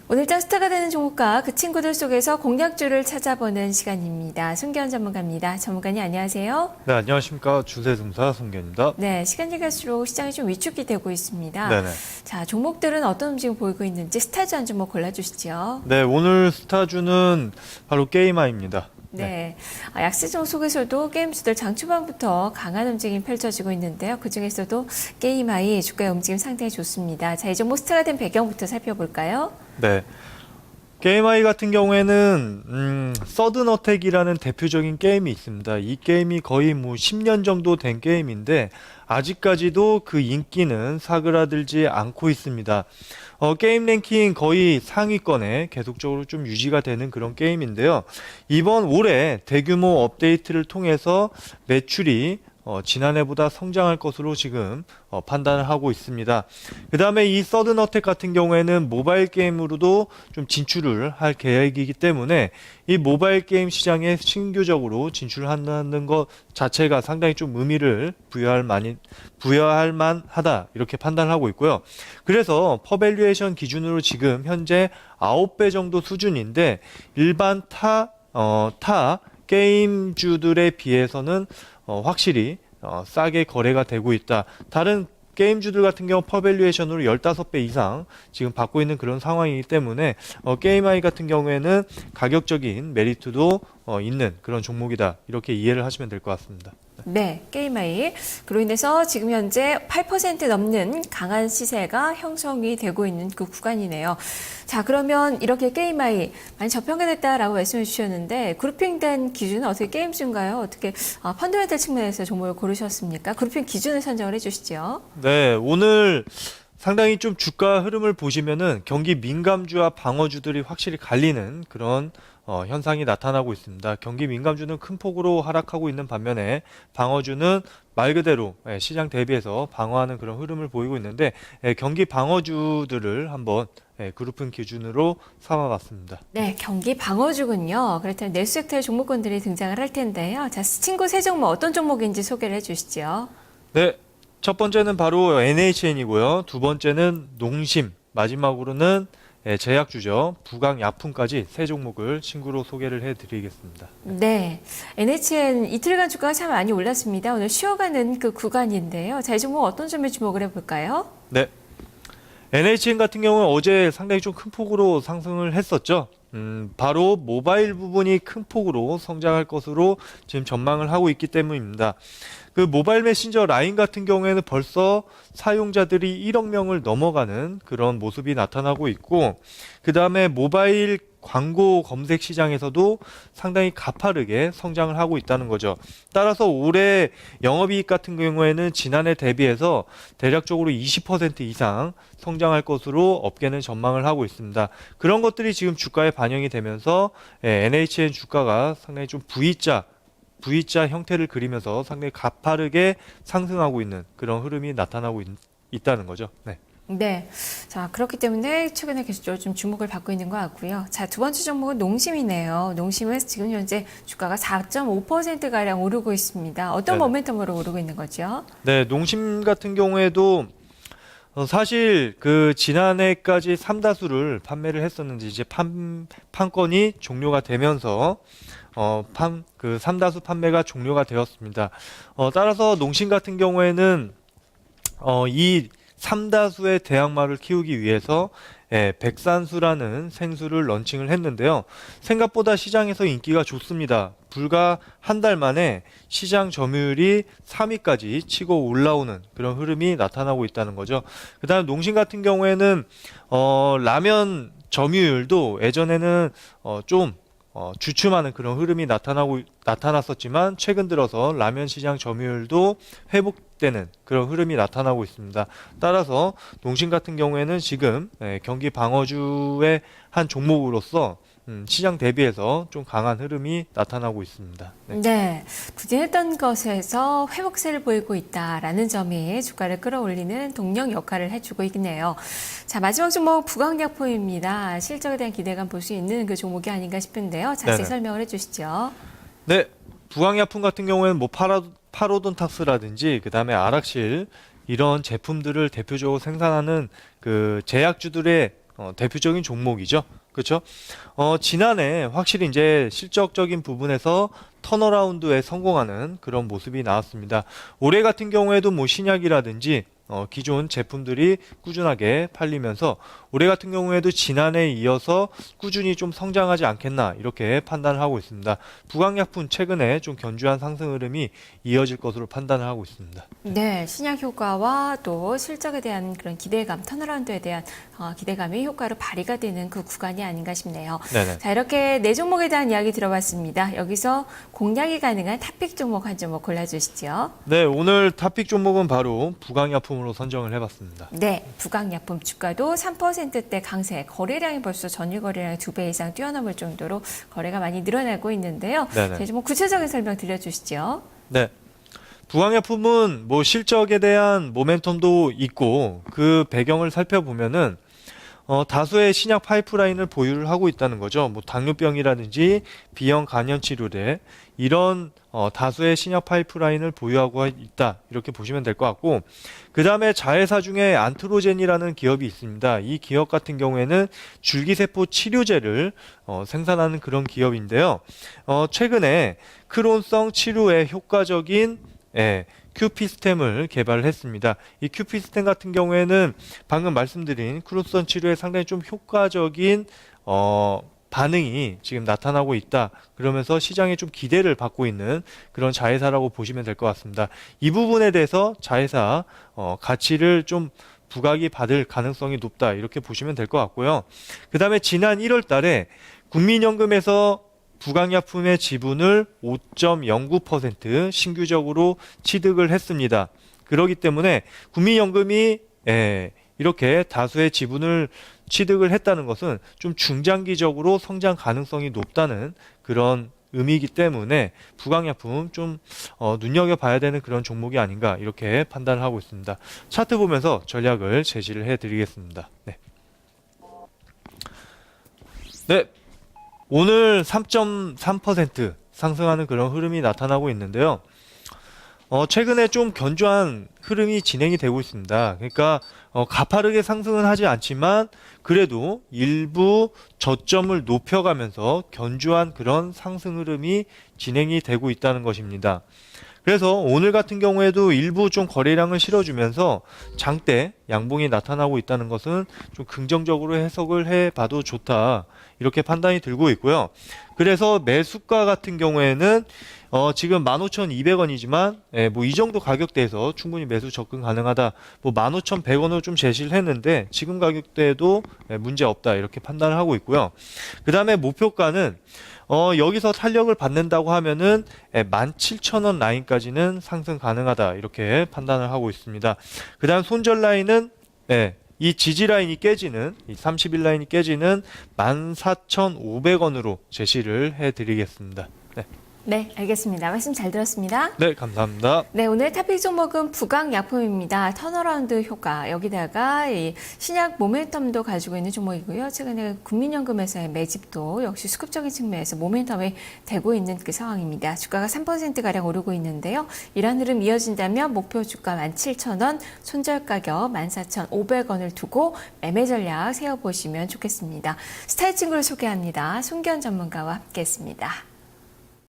오늘장 스타가 되는 종목과 그 친구들 속에서 공략주를 찾아보는 시간입니다. 손기현 전문가입니다. 전문가님 안녕하세요. 네, 안녕하십니까. 주세증사 손기현입니다. 네, 시간이 갈수록 시장이 좀 위축이 되고 있습니다. 네네. 자, 종목들은 어떤 움직임 보이고 있는지 스타주 한 종목 골라주시죠. 네, 오늘 스타주는 바로 게이마입니다. 네, 약세종 속에서도 게임주들 장 초반부터 강한 움직임 펼쳐지고 있는데요. 그중에서도 게임아이 주가의 움직임 상당히 좋습니다. 자, 이 종목 스타가 된 배경부터 살펴볼까요? 네. 게임아이 같은 경우에는 서든어택이라는 대표적인 게임이 있습니다. 이 게임이 거의 10년 정도 된 게임인데 아직까지도 그 인기는 사그라들지 않고 있습니다. 게임 랭킹 거의 상위권에 계속적으로 좀 유지가 되는 그런 게임인데요. 이번 올해 대규모 업데이트를 통해서 매출이 지난해보다 성장할 것으로 지금 판단을 하고 있습니다. 그 다음에 이 서든어택 같은 경우에는 모바일 게임으로도 좀 진출을 할 계획이기 때문에 이 모바일 게임 시장에 신규적으로 진출한다는 것 자체가 상당히 좀 의미를 부여할 만하다 이렇게 판단을 하고 있고요. 그래서 퍼밸류에이션 기준으로 지금 현재 9배 정도 수준인데 일반 타 게임주들에 비해서는 확실히 싸게 거래가 되고 있다. 다른 게임주들 같은 경우 퍼밸류에이션으로 15배 이상 지금 받고 있는 그런 상황이기 때문에 게임아이 같은 경우에는 가격적인 메리트도 있는 그런 종목이다. 이렇게 이해를 하시면 될 것 같습니다. 네, 게임아이. 그로 인해서 지금 현재 8% 넘는 강한 시세가 형성이 되고 있는 그 구간이네요. 자, 그러면 이렇게 게임아이 많이 저평가됐다라고 말씀해 주셨는데 그룹핑된 기준은 어떻게 게임주인가요? 어떻게 펀더멘털 측면에서 종목을 고르셨습니까? 그룹핑 기준을 선정을 해 주시죠. 네, 오늘 상당히 좀 주가 흐름을 보시면은 경기 민감주와 방어주들이 확실히 갈리는 그런 현상이 나타나고 있습니다. 경기 민감주는 큰 폭으로 하락하고 있는 반면에 방어주는 말 그대로 시장 대비해서 방어하는 그런 흐름을 보이고 있는데 경기 방어주들을 한번 그룹핑 기준으로 삼아봤습니다. 네, 경기 방어주군요. 그렇다면 내수섹터의 종목군들이 등장을 할 텐데요. 자, 친구 세 종목 어떤 종목인지 소개를 해 주시죠. 네, 첫 번째는 바로 NHN이고요. 두 번째는 농심, 마지막으로는 제약주죠. 부강약품까지 세 종목을 친구로 소개를 해드리겠습니다. 네, NHN 이틀간 주가가 참 많이 올랐습니다. 오늘 쉬어가는 그 구간인데요. 자, 이 종목 어떤 점에 주목을 해볼까요? 네, NHN 같은 경우는 어제 상당히 좀 큰 폭으로 상승을 했었죠. 바로 모바일 부분이 큰 폭으로 성장할 것으로 지금 전망을 하고 있기 때문입니다. 그 모바일 메신저 라인 같은 경우에는 벌써 사용자들이 1억 명을 넘어가는 그런 모습이 나타나고 있고, 그 다음에 모바일 광고 검색 시장에서도 상당히 가파르게 성장을 하고 있다는 거죠. 따라서 올해 영업이익 같은 경우에는 지난해 대비해서 대략적으로 20% 이상 성장할 것으로 업계는 전망을 하고 있습니다. 그런 것들이 지금 주가에 반영이 되면서 NHN 주가가 상당히 좀 V자 형태를 그리면서 상당히 가파르게 상승하고 있는 그런 흐름이 나타나고 있다는 거죠. 네. 네. 자, 그렇기 때문에 최근에 계속적으로 좀 주목을 받고 있는 것 같고요. 자, 두 번째 종목은 농심이네요. 농심은 지금 현재 주가가 4.5%가량 오르고 있습니다. 어떤 네네. 모멘텀으로 오르고 있는 거죠? 네, 농심 같은 경우에도 사실 그 지난해까지 삼다수를 판매를 했었는지 이제 판건이 종료가 되면서 그 삼다수 판매가 종료가 되었습니다. 따라서 농심 같은 경우에는 이 삼다수의 대항마를 키우기 위해서 백산수라는 생수를 런칭을 했는데요. 생각보다 시장에서 인기가 좋습니다. 불과 한 달 만에 시장 점유율이 3위까지 치고 올라오는 그런 흐름이 나타나고 있다는 거죠. 그 다음 농심 같은 경우에는 라면 점유율도 예전에는 좀 주춤하는 그런 흐름이 나타났었지만 최근 들어서 라면 시장 점유율도 회복되는 그런 흐름이 나타나고 있습니다. 따라서 농심 같은 경우에는 지금 경기 방어주의 한 종목으로서 시장 대비해서 좀 강한 흐름이 나타나고 있습니다. 네. 네. 부진했던 것에서 회복세를 보이고 있다라는 점이 주가를 끌어올리는 동력 역할을 해주고 있네요. 자, 마지막 종목 부강약품입니다. 실적에 대한 기대감 볼 수 있는 그 종목이 아닌가 싶은데요. 자세히 네네. 설명을 해주시죠. 네, 부강약품 같은 경우에는 뭐 파로돈탁스라든지 그 다음에 아락실 이런 제품들을 대표적으로 생산하는 그 제약주들의 대표적인 종목이죠. 그렇죠? 지난해 확실히 이제 실적적인 부분에서 턴어라운드에 성공하는 그런 모습이 나왔습니다. 올해 같은 경우에도 뭐 신약이라든지 기존 제품들이 꾸준하게 팔리면서 올해 같은 경우에도 지난해에 이어서 꾸준히 좀 성장하지 않겠나 이렇게 판단을 하고 있습니다. 부강약품 최근에 좀 견주한 상승 흐름이 이어질 것으로 판단을 하고 있습니다. 네, 신약 효과와 또 실적에 대한 그런 기대감, 턴어라운드에 대한 기대감이 효과로 발휘가 되는 그 구간이 아닌가 싶네요. 네네. 자, 이렇게 네 종목에 대한 이야기 들어봤습니다. 여기서 공략이 가능한 탑픽 종목 한 종목 골라주시죠. 네, 오늘 탑픽 종목은 바로 부강약품으로 선정을 해봤습니다. 네, 부강약품 주가도 3%대 강세, 거래량이 벌써 전일 거래량의 2배 이상 뛰어넘을 정도로 거래가 많이 늘어나고 있는데요. 네네. 자, 이제 뭐 구체적인 설명 들려주시죠. 네. 부강약품은 뭐 실적에 대한 모멘텀도 있고 그 배경을 살펴보면은 다수의 신약 파이프라인을 보유를 하고 있다는 거죠. 뭐 당뇨병이라든지 비형 간염 치료제 이런 다수의 신약 파이프라인을 보유하고 있다 이렇게 보시면 될 것 같고 그 다음에 자회사 중에 안트로젠이라는 기업이 있습니다. 이 기업 같은 경우에는 줄기세포 치료제를 생산하는 그런 기업인데요. 최근에 크론성 치료에 효과적인 큐피스템을 개발을 했습니다. 이 큐피스템 같은 경우에는 방금 말씀드린 크론성 치료에 상당히 좀 효과적인 반응이 지금 나타나고 있다. 그러면서 시장에 좀 기대를 받고 있는 그런 자회사라고 보시면 될 것 같습니다. 이 부분에 대해서 자회사 가치를 좀 부각이 받을 가능성이 높다. 이렇게 보시면 될 것 같고요. 그 다음에 지난 1월 달에 국민연금에서 부강약품의 지분을 5.09% 신규적으로 취득을 했습니다. 그렇기 때문에 국민연금이 이렇게 다수의 지분을 취득을 했다는 것은 좀 중장기적으로 성장 가능성이 높다는 그런 의미이기 때문에 부강약품 좀 눈여겨봐야 되는 그런 종목이 아닌가 이렇게 판단을 하고 있습니다. 차트 보면서 전략을 제시를 해드리겠습니다. 네. 네. 오늘 3.3% 상승하는 그런 흐름이 나타나고 있는데요. 최근에 좀 견조한 흐름이 진행이 되고 있습니다. 그러니까 가파르게 상승은 하지 않지만 그래도 일부 저점을 높여가면서 견조한 그런 상승 흐름이 진행이 되고 있다는 것입니다. 그래서 오늘 같은 경우에도 일부 좀 거래량을 실어주면서 장대 양봉이 나타나고 있다는 것은 좀 긍정적으로 해석을 해봐도 좋다 이렇게 판단이 들고 있고요. 그래서 매수가 같은 경우에는 지금 15,200원이지만 뭐 이 정도 가격대에서 충분히 매수 접근 가능하다. 뭐 15,100원으로 좀 제시를 했는데 지금 가격대에도 문제 없다 이렇게 판단을 하고 있고요. 그 다음에 목표가는 여기서 탄력을 받는다고 하면은 17,000원 라인까지는 상승 가능하다 이렇게 판단을 하고 있습니다. 그 다음 손절 라인은 이 지지 라인이 깨지는 이 30일 라인이 깨지는 14,500원으로 제시를 해드리겠습니다. 네. 네, 알겠습니다. 말씀 잘 들었습니다. 네, 감사합니다. 네, 오늘 탑픽 종목은 부강약품입니다. 턴어라운드 효과, 여기다가 이 신약 모멘텀도 가지고 있는 종목이고요. 최근에 국민연금에서의 매집도 역시 수급적인 측면에서 모멘텀이 되고 있는 그 상황입니다. 주가가 3%가량 오르고 있는데요. 이런 흐름 이어진다면 목표 주가 17,000원, 손절 가격 14,500원을 두고 매매 전략 세워보시면 좋겠습니다. 스타일 친구를 소개합니다. 손기현 전문가와 함께했습니다.